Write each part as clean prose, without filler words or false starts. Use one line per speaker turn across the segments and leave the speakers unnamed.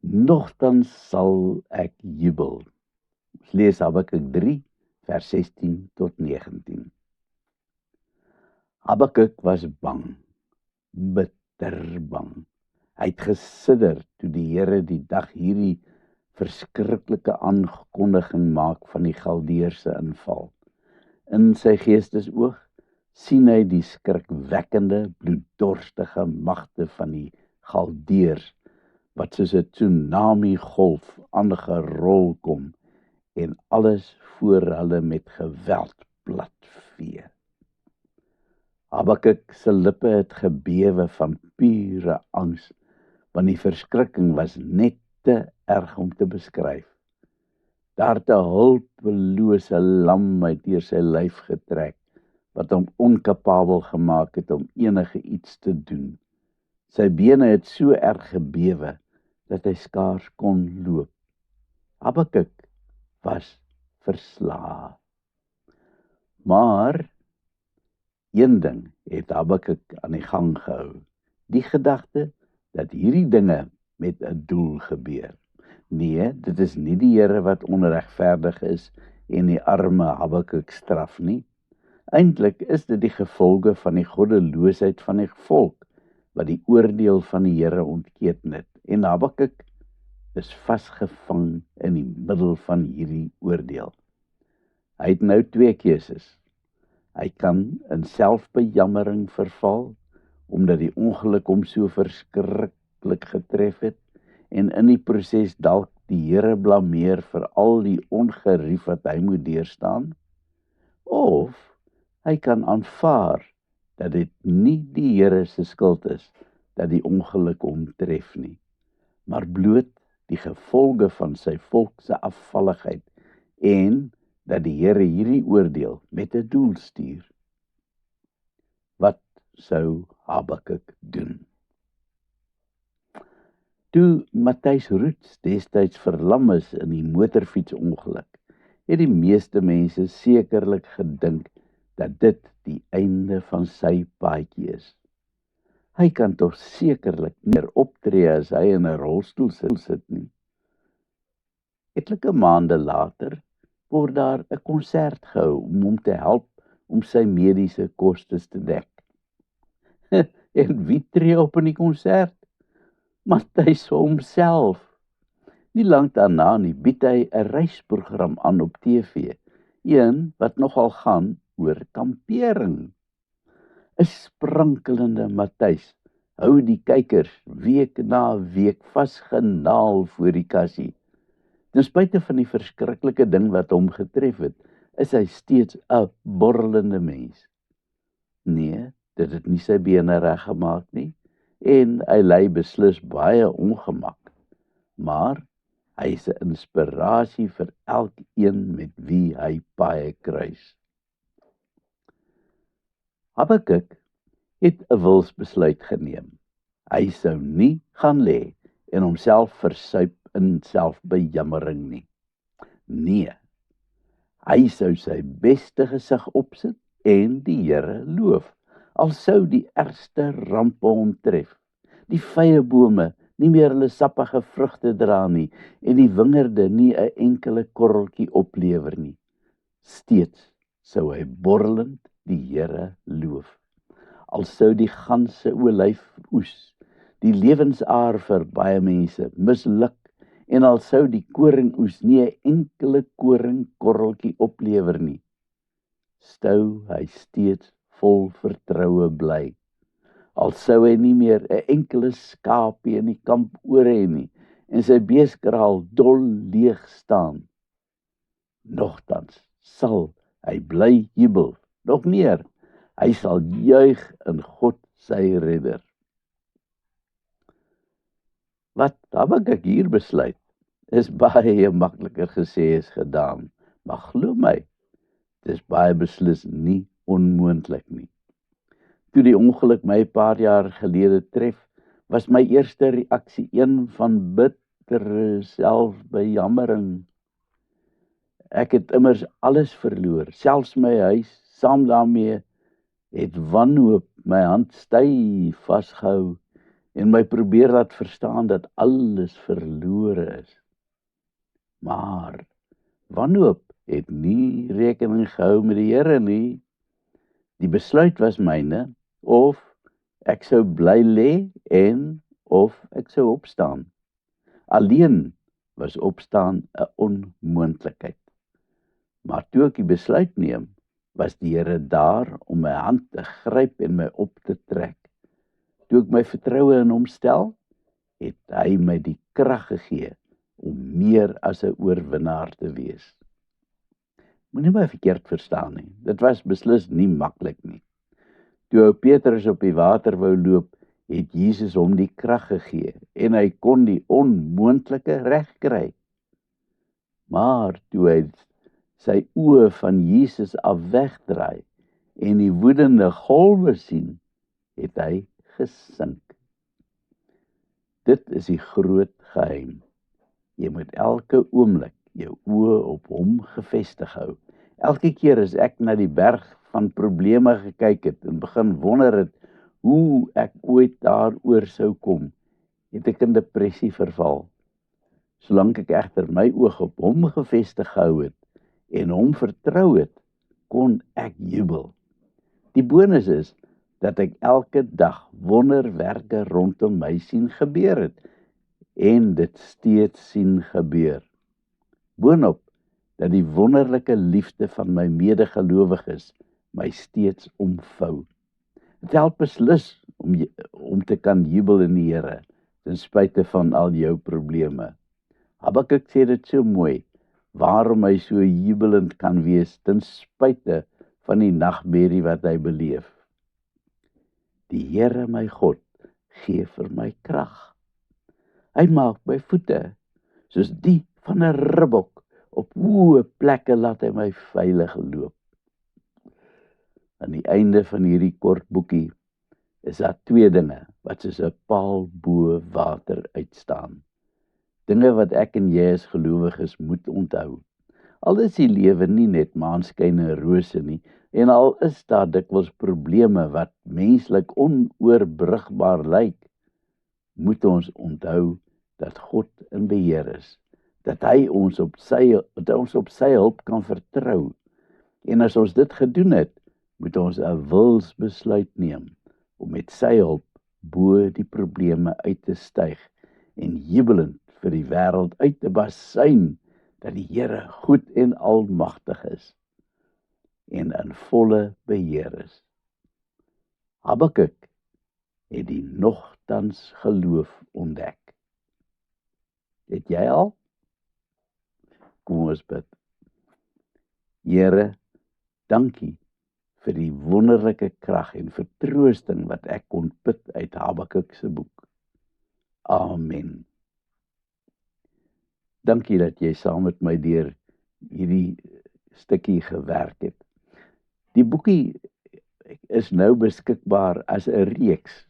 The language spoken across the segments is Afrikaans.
Nogtans sal ek jubel. Ons lees Habakuk 3, vers 16 tot 19. Habakuk was bang, bitter bang. Hy het gesidder toe die Here die dag hierdie verskriklike aankondiging maak van die Galdeërse inval. In sy geestesoog sien hy die skrikwekkende, bloeddorstige magte van die Galdeërs, wat soos 'n tsunami golf aangerol kom en alles voor hulle met geweld platvee. Habakuk se lippe het gebewe van pure angs, want die verskrikking was net te erg om te beskryf. Daar het 'n hulpelose lam uit deur sy lyf getrek, wat hom onkapabel gemaak het om enige iets te doen. Sy bene het so erg gebewe, dat hy skaars kon loop. Habakuk was verslae. Maar een ding het Habakuk aan die gang gehou. Die gedagte dat hierdie dinge met 'n doel gebeur. Nee, dit is nie die Here wat onregverdig is en die arme Habakuk straf nie. Eintlik is dit die gevolge van die goddeloosheid van die volk, wat die oordeel van die Here ontketen het. En Habakuk is vasgevang in die middel van hierdie oordeel. Hy het nou twee keuses. Hy kan in selfbejammering verval, omdat die ongeluk hom so verskriklik getref het, en in die proses dalk die Here blameer vir al die ongerief wat hy moet deurstaan. Of hy kan aanvaar dat dit nie die Here se skuld is dat die ongeluk hom tref nie, maar bloot die gevolge van sy volk se afvalligheid en dat die Here hierdie oordeel met 'n doel stuur. Wat sou Habakuk doen? Toe Matthys Roots destyds verlam is in die motorfietsongeluk, het die meeste mense sekerlik gedink dat dit die einde van sy paadjie is. Hy kan tog sekerlik nie meer optree as hy in 'n rolstoel sit nie. Etlike maande later word daar 'n konsert gehou om hom te help om sy mediese kostes te dek. En wie tree op in die konsert? Matthys homself. Nie lank daarna bied hy 'n reisprogram aan op TV, een wat nogal gaan oor kampering. 'n Sprankelende Matthys hou die kykers week na week vasgenaal voor die kassie. Ten spyte van die verskriklike ding wat hom getref het, is hy steeds 'n borrelende mens. Nee, dit het nie sy bene reggemaak nie, en hy ly beslis baie ongemak. Maar hy is 'n inspirasie vir elkeen met wie hy paaie kruis. Habakuk het 'n wilsbesluit geneem. Hy sou nie gaan lê en homself versuip in selfbejammering nie. Nee, hy sou sy beste gesig opsit en die Here loof, al sou die ergste rampe hom tref. Die vyebome nie meer hulle sappige vrugte dra nie, en die wingerde nie 'n enkele korreltjie oplewer nie. Steeds sou hy borrelend die Here loof. Al sou die ganse olyfoes, die lewensaar vir baie mense, misluk, en al sou die koringoes nie 'n enkele koringkorreltjie oplewer nie, sou hy steeds vol vertroue bly. Al sou hy nie meer 'n enkele skaapie in die kamp oor hê nie, en sy beeskraal dol leeg staan. Nogtans sal hy bly jubel, nog meer, hy sal juig in God sy redder. Wat Habakuk hier besluit, is baie makliker gesê as gedaan, maar glo my, dit is baie beslis nie onmoontlik nie. Toe die ongeluk my 'n paar jaar gelede tref, was my eerste reaksie een van bittere selfbejammering. Ek het immers alles verloor, selfs my huis, saam daarmee het wanhoop my hand styf vasgehou en my probeer laat verstaan dat alles verlore is. Maar wanhoop het nie rekening gehou met die Here nie. Die besluit was myne, of ek sou bly lê en of ek sou opstaan. Alleen was opstaan 'n onmoontlikheid. Maar toe ek die besluit neem, was die Here daar om my hand te gryp en my op te trek. Toe ek my vertroue in hom stel, het hy my die krag gegee om meer as 'n oorwinnaar te wees. Moenie my verkeerd verstaan nie. Dit was beslis nie maklik nie. Toe Petrus op die water wou loop, het Jesus hom die krag gegee en hy kon die onmoontlike regkry. Maar toe hy sy oë van Jesus af wegdraai en die woedende golwe sien, het hy gesink. Dit is die groot geheim. Jy moet elke oomblik jou oë op hom gefestig hou. Elke keer as ek na die berg van probleme gekyk het en begin wonder het hoe ek ooit daaroor sou kom, het ek in depressie verval. Solank ek egter my oog op hom gefestig gehou het en hom vertrou het, kon ek jubel. Die bonus is dat ek elke dag wonderwerke rondom my sien gebeur het en dit steeds sien gebeur. Boonop dat die wonderlike liefde van my medegelowiges my steeds omvou. Dit help beslis om te kan jubel in die Here, ten spyte van al jou probleme. Habakuk sê dit so mooi, waarom hy so jubelend kan wees, ten spyte van die nagmerrie wat hy beleef. Die Here my God gee vir my krag. Hy maak my voete soos die van 'n ribbok. Op hoë plekke laat hy my veilig loop. Aan die einde van hierdie kort boekie is daar 2 dinge wat soos 'n paal bo water uitstaan. Dinge wat ek en jy as gelowiges moet onthou. Al is die lewe nie net maanskyn en rose nie, en al is daar dikwels probleme wat menslik onoorbrugbaar lyk, moet ons onthou dat God in beheer is, dat hy ons op sy hulp kan vertrou. En as ons dit gedoen het, moet ons 'n wilsbesluit neem om met sy hulp bo die probleme uit te styg en jubelend vir die wêreld uit te basuin dat die Here goed en almagtig is en in volle beheer is. Habakuk het die nogtans geloof ontdek. Het jy al? Kom ons bid. Here, dankie vir die wonderlike krag en vertroosting wat ek kon put uit Habakuk se boek. Amen. Dankie dat jy saam met my deur hierdie stukkie gewerk het. Die boekie is nou beskikbaar as 'n reeks.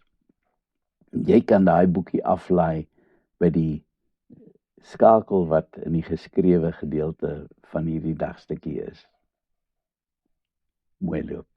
Jy kan daai boekie aflaai by die skakel wat in die geskrewe gedeelte van hierdie dagstukkie is. Mooi loop.